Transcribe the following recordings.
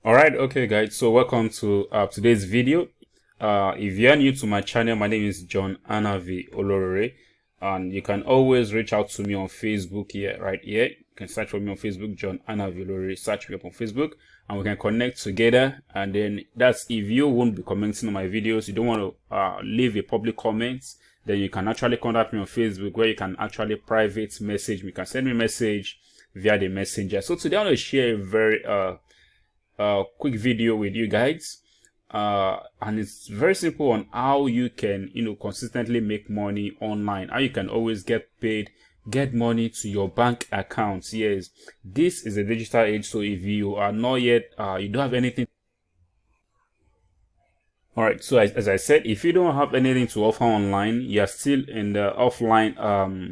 All right, okay, guys. So welcome to today's video. If you're new to my channel, my name is John Anavi Olorore, and you can always reach out to me on Facebook here, right here. You can search for me on Facebook, John Anavi Olorore. Search me up on Facebook, and we can connect together. And then that's if you won't be commenting on my videos, you don't want to leave a public comment, then you can actually contact me on Facebook, where you can actually private message me. You can send me a message via the messenger. So today I want to share a very quick video with you guys, and it's very simple on how you can consistently make money online, how you can always get paid, get money to your bank accounts. Yes, this is a digital age, so if you are not yet you don't have anything. All right, so as I said, if you don't have anything to offer online, you're still in the offline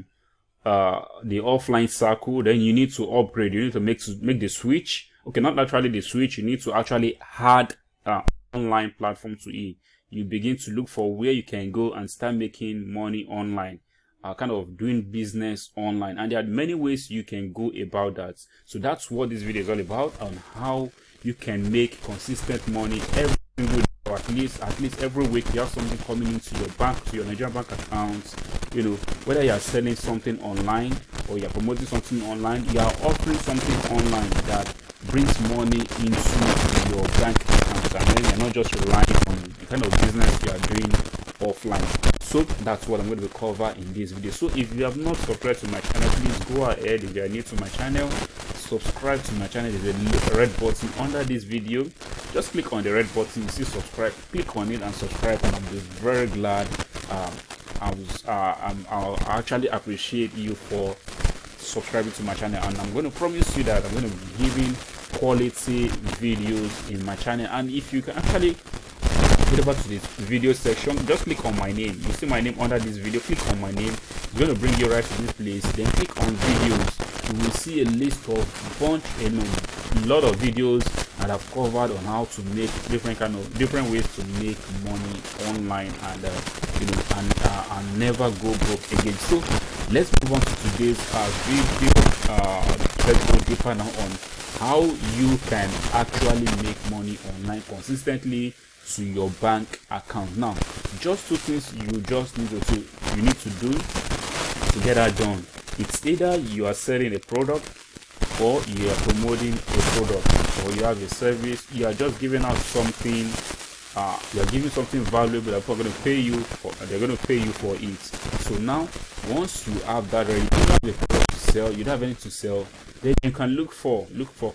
circle, then you need to upgrade. You need to make the switch. Okay, not actually the switch, you need to actually add online platform to it. You begin to look for where you can go and start making money online, kind of doing business online, and there are many ways you can go about that. So that's what this video is all about, on how you can make consistent money every single day, or at least every week. You have something coming into your bank, to your Nigerian bank accounts. Whether you are selling something online or you are promoting something online, you are offering something online that brings money into your bank account, and then you're not just relying on the kind of business you are doing offline. So that's what I'm going to cover in this video. So if you have not subscribed to my channel, please go ahead. If you are new to my channel, subscribe to my channel. There's a red button under this video. Just click on the red button, you see subscribe, click on it and subscribe, and I'll be very glad. I'll actually appreciate you for subscribing to my channel, and I'm going to promise you that I'm going to be giving quality videos in my channel. And if you can actually head over to this video section, just click on my name. You see my name under this video, click on my name. It's going to bring you right to this place. Then click on videos. You will see a list of a lot of videos that I've covered on how to make different ways to make money online, and and never go broke again. So let's move on to today's video. Let's go deeper now on how you can actually make money online consistently to your bank account. Now, just two things you need to do to get that done. It's either you are selling a product, or you are promoting a product, or you have a service. You are just giving out something. You are giving something valuable that people are going to pay you for. They're going to pay you for it. So now, once you have that ready, you don't have a product to sell, you don't have anything to sell, then you can look for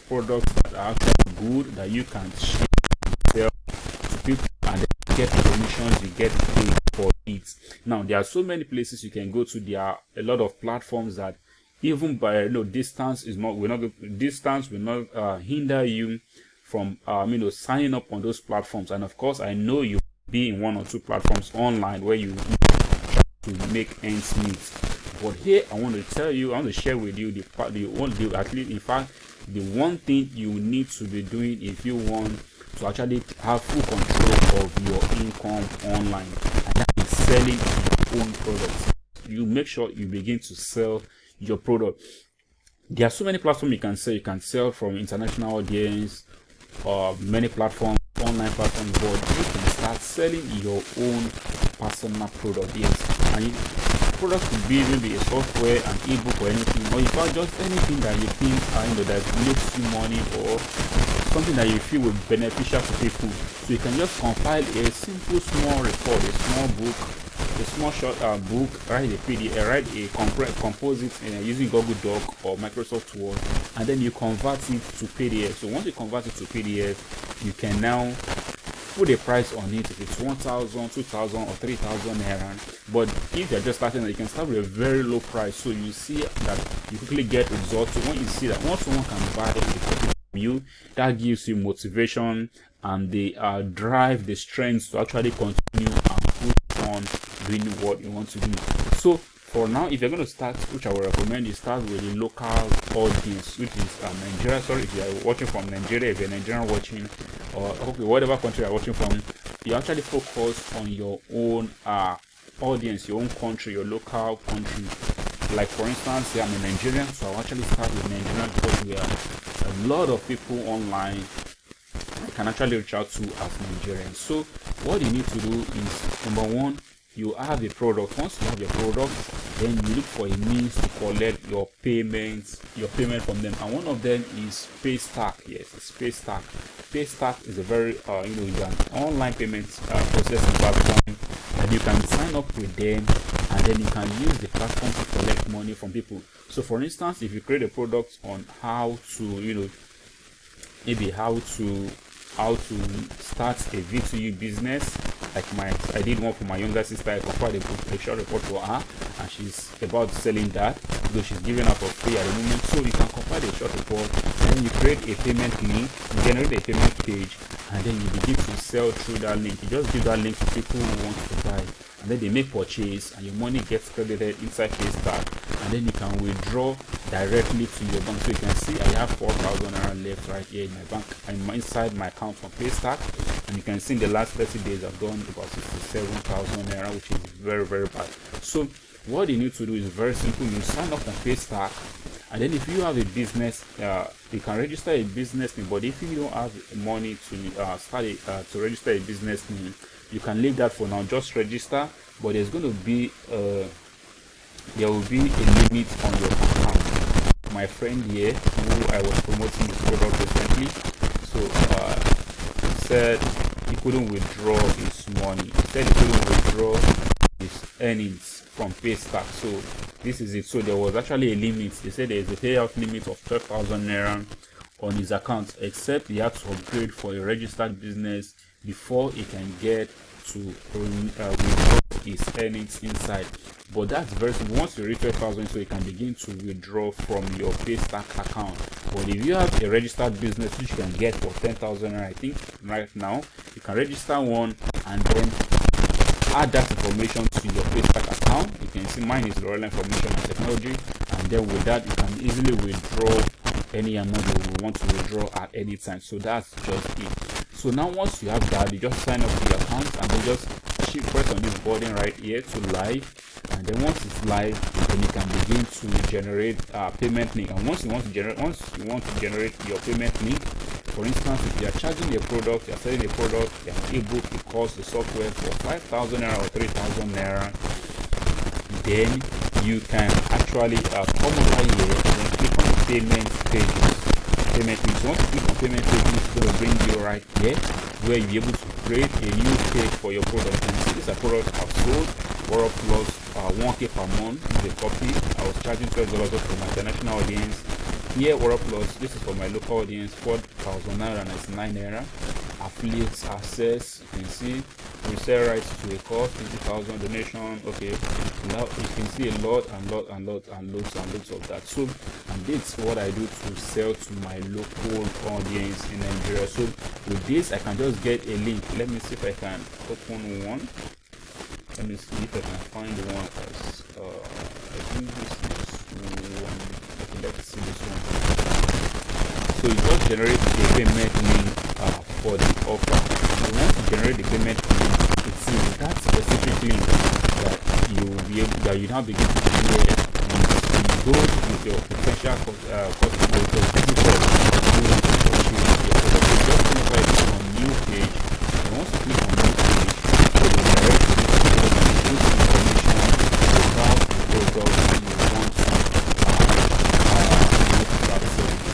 products that are actually good, that you can sell to people, and then get commissions, you get paid for it. Now, there are so many places you can go to. There are a lot of platforms that, even by distance will not hinder you from signing up on those platforms. And of course, I know you be in one or two platforms online where you try to make ends meet. But here I want to share with you the one thing you need to be doing if you want to actually have full control of your income online, and that is selling your own products. You make sure you begin to sell your product. There are so many platforms you can sell. You can sell from international audience, or many platforms, online platforms, but you can start selling your own personal product. Yes, and product could be maybe a software, an ebook, or anything, or in fact just anything that you think that makes you money, or something that you feel will be beneficial to people. So you can just compile a simple small report, a small book, a small short book, write a PDF, compose it using Google Doc or Microsoft Word, and then you convert it to PDF. So once you convert it to PDF, you can now put a price on it. If it's 1,000, 2,000, or 3,000 naira. But if you're just starting, you can start with a very low price, so you see that you quickly get results. So when you see that once someone can buy a copy from you, that gives you motivation and the drive, the strength to actually continue and push on doing what you want to do. So for now, if you're going to start, which I would recommend, you start with a local audience, which is Nigeria. Sorry, if you are watching from Nigeria, if you're Nigerian watching, or whatever country you're watching from, you actually focus on your own audience, your own country, your local country. Like for instance, I'm a Nigerian, so I'll actually start with Nigerian because we are a lot of people online can actually reach out to as Nigerians. So what you need to do is, number one, you have a product. Once you have your product, then you look for a means to collect your payment from them, and one of them is Paystack. Yes, it's Paystack. Paystack is a very an online payment processing platform, and you can sign up with them, and then you can use the platform to collect money from people. So for instance, if you create a product on how to maybe how to start a V2U business, like I did one for my younger sister. I compiled a short report for her, and she's about selling that, though she's giving up for free at the moment. So you can compile a short report, and then you create a payment link, you generate a payment page, and then you begin to sell through that link. You just give that link to people who want to buy, and then they make purchase, and your money gets credited inside Paystack, and then you can withdraw directly to your bank. So you can see I have 4,000 naira left right here in my bank. I'm inside my account from Paystack, and you can see in the last 30 days I've done about 67,000 naira, which is very, very bad. So what you need to do is very simple. You sign up on Paystack, and then if you have a business, you can register a business name. But if you don't have money to to register a business name, you can leave that for now. Just register, but there's going to be there will be a limit on your account. My friend here, who I was promoting this product recently, so he said he couldn't withdraw his money. He said he couldn't withdraw his earnings from Paystack. So this is it. So there was actually a limit. They said there is a payout limit of 12,000 naira on his account, except he had to upgrade for a registered business before he can get to withdraw his earnings inside. But that's very simple. Once you reach 12,000, so you can begin to withdraw from your Paystack account. But if you have a registered business which you can get for 10,000, I think right now you can register one and then add that information to your Paystack account. You can see mine is Royal Information and Technology, and then with that you can easily withdraw any amount you want to withdraw at any time. So that's just it. So now once you have that, you just sign up to your account, and then just press on this button right here to live, and then once it's live, then you can begin to generate payment link. And once you want to generate your payment link, for instance, if you are charging a product, you are selling a product, an ebook, it costs the software for 5,000 naira or 3,000 naira, then you can actually come over here and click on the payment pages. Payment link. So once you click on payment pages, it's going to bring you right here where you'll be able to create a new page for your product. And see, this is a product I've sold, World Plus 1K per month. This is a copy. I was charging $12 for my international audience. Here, World Plus, this is for my local audience, 4,999 naira. Affiliates access, you can see resale rights to a course, 20,000 donation. Okay, now you can see a lot and loads of that. So, and this is what I do to sell to my local audience in Nigeria. So with this, I can just get a link. Let me see if I can open one. Let me see if I can find one. I think this is one. Okay, let's see this one. So you just generate a payment link for the offer. And once you generate the payment link, it's in that specific link that you will be able, that you now begin to share and go with your potential customer, with your visitors who want to purchase your product. So just click on new page, and once you click on new page, it will direct you to this information about the product that you want to start selling.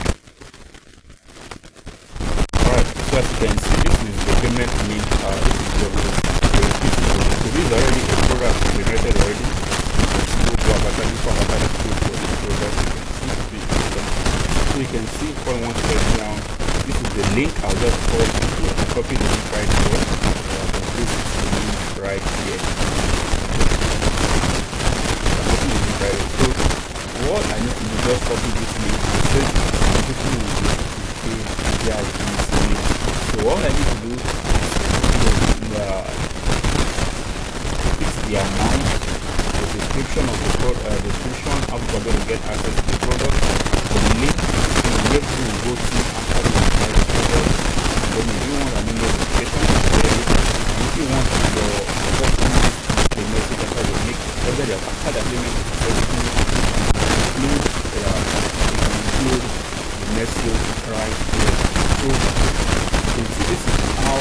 So as you can see, this is the payment link. This is your so this is already a product generated already. Go to avatar, this for avatar is good for this product. So you can see if I want to write down, this is the link. I'll just copy the link right here. This is the link right here. So what I need to do is just copy this link. People will be able to pay their link. So all I need to do is fix the amount, the description of the product, description how you're going to get access to the product, the link, and where you will go to after you apply the product. And then if you want an email notification, and if you want your customers to message after the link, after the payment is everything, include the message right here. So you see, this is how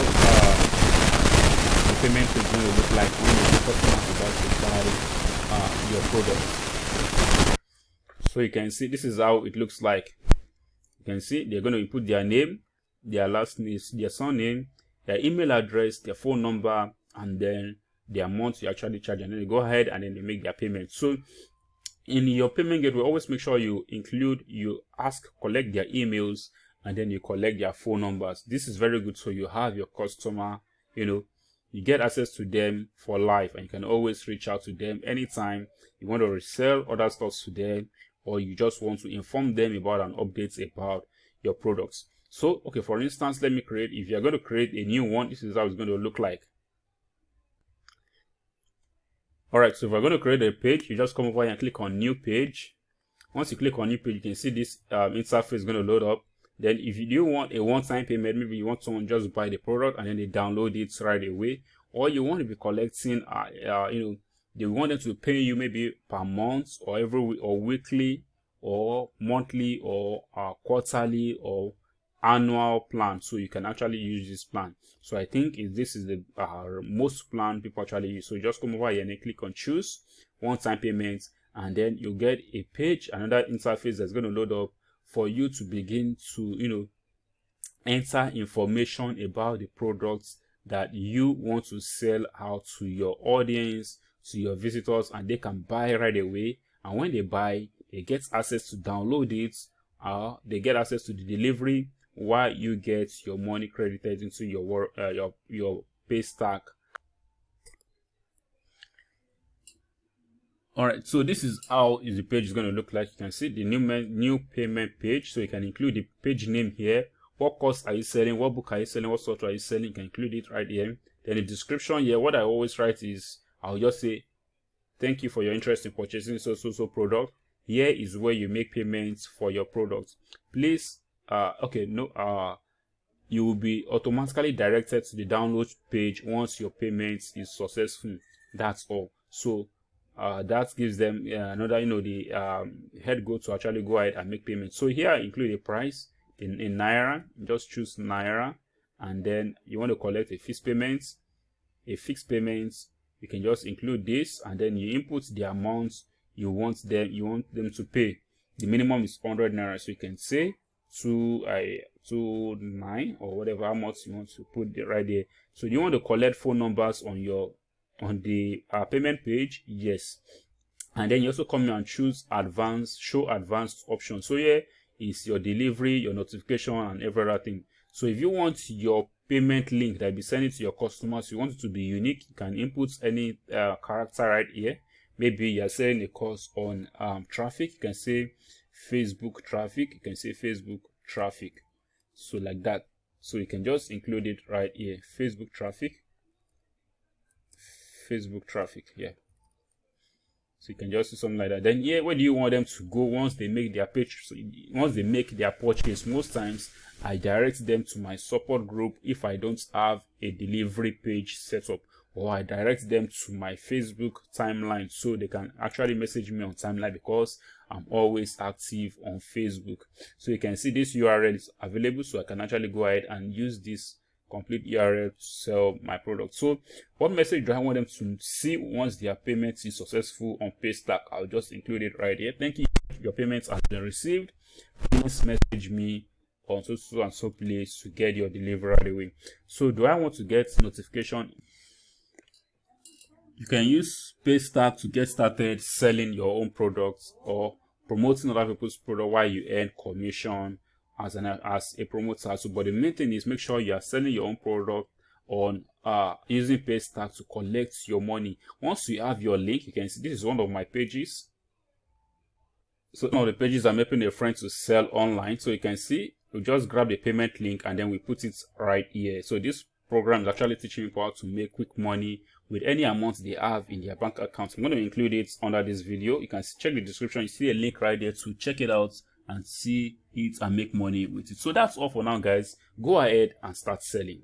the payment is going to look like when the customer is about to buy your product. So you can see this is how it looks like. You can see they're going to input their name, their last name, their surname, their email address, their phone number, and then the amount you actually charge, and then they go ahead and then they make their payment. So in your payment gateway, always make sure you collect their emails, and then you collect their phone numbers. This is very good, so you have your customer, you get access to them for life, and you can always reach out to them anytime you want to resell other stuff to them, or you just want to inform them about an update about your products. So okay, for instance, let me create, if you're going to create a new one, this is how it's going to look like. All right, so if we're going to create a page, you just come over here and click on new page. Once you click on new page, you can see this interface is going to load up. Then if you do want a one-time payment, maybe you want someone just buy the product and then they download it right away, or you want to be collecting they want them to pay you maybe per month, or every week, or weekly, or monthly, or quarterly, or annual plan. So you can actually use this plan. So I think this is the most plan people actually use. So you just come over here and then click on choose one-time payments, and then you get a page, another interface that's going to load up for you to begin to enter information about the products that you want to sell out to your audience, to your visitors, and they can buy right away. And when they buy, they get access to download it, they get access to the delivery, while you get your money credited into your Paystack. All right, so this is how the page is going to look like. You can see the new payment page. So you can include the page name here. What course are you selling? What book are you selling? What software are you selling? You can include it right here. Then the description here, what I always write is, I'll just say, thank you for your interest in purchasing so product. Here is where you make payments for your products. Please, you will be automatically directed to the download page once your payment is successful. That's all. So that gives them another, the head go to actually go ahead and make payments. So here I include a price in Naira. Just choose Naira, and then you want to collect a fixed payment. You can just include this, and then you input the amount you want them to pay. The minimum is 100 Naira, so you can say 2.9 or whatever how much you want to put right there. So you want to collect phone numbers on the payment page, yes. And then you also come here and choose show advanced option. So here is your delivery, your notification, and every other thing. So if you want your payment link that will be sent to your customers, you want it to be unique, you can input any character right here. Maybe you're selling a course on traffic, you can say Facebook traffic, you can say Facebook traffic. So like that. So you can just include it right here, Facebook traffic, yeah. So you can just do something like that. Then where do you want them to go once they make their page? So once they make their purchase, most times I direct them to my support group if I don't have a delivery page set up, or I direct them to my Facebook timeline, so they can actually message me on timeline because I'm always active on Facebook. So you can see this URL is available, so I can actually go ahead and use this complete URL to sell my product. So what message do I want them to see once their payment is successful on Paystack? I'll just include it right here. Thank you, your payment has been received. Please message me on so and so place to get your delivery right away. So do I want to get notification? You can use Paystack to get started selling your own products or promoting other people's product while you earn commission as a promoter. So, but the main thing is make sure you are selling your own product on using Paystack to collect your money. Once you have your link, you can see this is one of my pages. So one of the pages I'm helping a friend to sell online. So you can see we just grab the payment link and then we put it right here. So this program is actually teaching people how to make quick money with any amount they have in their bank account. I'm going to include it under this video. You can check the description. You see a link right there to check it out and see it and make money with it. So that's all for now, guys. Go ahead and start selling.